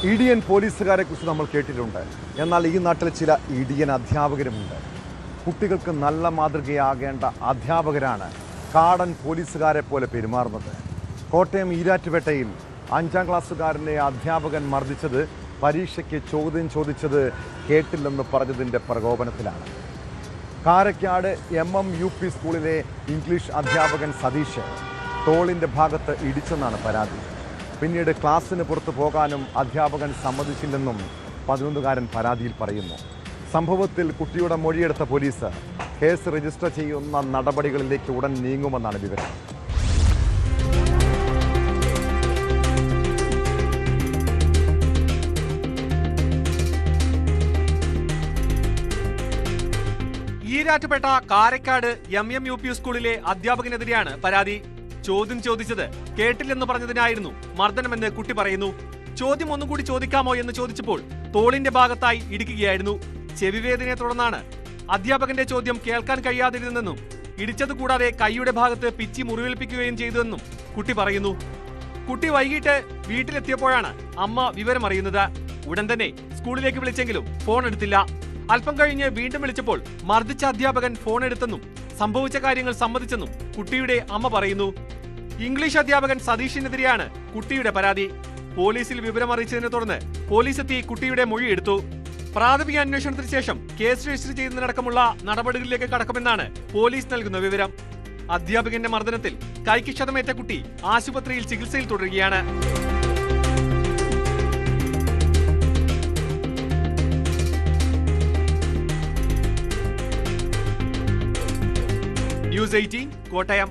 ഇഡിയൻ പോലീസുകാരെ കുറിച്ച് നമ്മൾ കേട്ടിട്ടുണ്ട്. എന്നാൽ ഈ നാട്ടിൽ ചില ഇഡിയൻ അധ്യാപകരുമുണ്ട്. കുട്ടികൾക്ക് നല്ല മാതൃകയാകേണ്ട അധ്യാപകരാണ് കാടൻ പോലീസുകാരെ പോലെ പെരുമാറുന്നത്. കോട്ടയം ഈരാറ്റുപേട്ടയിൽ 5ാം ക്ലാസ്സുകാരനെ അധ്യാപകൻ മർദ്ദിച്ചത് പരീക്ഷയ്ക്ക് ചോദ്യം ചോദിച്ചത് കേട്ടില്ലെന്ന് പറഞ്ഞതിൻ്റെ പ്രകോപനത്തിലാണ്. കാരക്കാട് MMUP സ്കൂളിലെ ഇംഗ്ലീഷ് അധ്യാപകൻ സതീഷ് തോളിൻ്റെ ഭാഗത്ത് ഇടിച്ചെന്നാണ് പരാതി. പിന്നീട് ക്ലാസ്സിന് പുറത്തു പോകാനും അധ്യാപകൻ സമ്മതിച്ചില്ലെന്നും 11-കാരൻ പരാതിയിൽ പറയുന്നു. സംഭവത്തിൽ കുട്ടിയുടെ മൊഴിയെടുത്ത പോലീസ് കേസ് രജിസ്റ്റർ ചെയ്യുന്ന നടപടികളിലേക്ക് ഉടൻ നീങ്ങുമെന്നാണ് വിവരം. ഈരാറ്റുപേട്ട കാരക്കാട് MMUP സ്കൂളിലെ അധ്യാപകനെതിരെയാണ് പരാതി. ചോദ്യം ചോദിച്ചത് കേട്ടില്ലെന്ന് പറഞ്ഞതിനായിരുന്നു മർദ്ദനമെന്ന് കുട്ടി പറയുന്നു. ചോദ്യം ഒന്നുകൂടി ചോദിക്കാമോ എന്ന് ചോദിച്ചപ്പോൾ തോളിന്റെ ഭാഗത്തായി ഇടിക്കുകയായിരുന്നു. ചെവിവേദനയെ തുടർന്നാണ് അധ്യാപകന്റെ ചോദ്യം കേൾക്കാൻ കഴിയാതിരുന്നെന്നും ഇടിച്ചത് കൂടാതെ കൈയുടെ ഭാഗത്ത് പിച്ചി മുറിവേൽപ്പിക്കുകയും ചെയ്തുവെന്നും കുട്ടി പറയുന്നു. കുട്ടി വൈകിട്ട് വീട്ടിലെത്തിയപ്പോഴാണ് അമ്മ വിവരമറിയുന്നത്. ഉടൻ തന്നെ സ്കൂളിലേക്ക് വിളിച്ചെങ്കിലും ഫോൺ എടുത്തില്ല. അല്പം കഴിഞ്ഞ് വീണ്ടും വിളിച്ചപ്പോൾ മർദ്ദിച്ച അധ്യാപകൻ ഫോൺ എടുത്തെന്നും സംഭവിച്ച കാര്യങ്ങൾ സമ്മതിച്ചെന്നും കുട്ടിയുടെ അമ്മ പറയുന്നു. ഇംഗ്ലീഷ് അധ്യാപകൻ സതീഷിനെതിരെയാണ് കുട്ടിയുടെ പരാതി. പോലീസിൽ വിവരമറിയിച്ചതിനെ തുടർന്ന് പോലീസ് എത്തി കുട്ടിയുടെ മൊഴി എടുത്തു. പ്രാഥമിക അന്വേഷണത്തിന് ശേഷം കേസ് രജിസ്റ്റർ ചെയ്യുന്നതിനടക്കമുള്ള നടപടികളിലേക്ക് കടക്കുമെന്നാണ് പോലീസ് നൽകുന്ന വിവരം. അധ്യാപകന്റെ മർദ്ദനത്തിൽ കൈക്ക് ക്ഷതമേറ്റ കുട്ടി ആശുപത്രിയിൽ ചികിത്സയിൽ തുടരുകയാണ്. News 18 കോട്ടയം.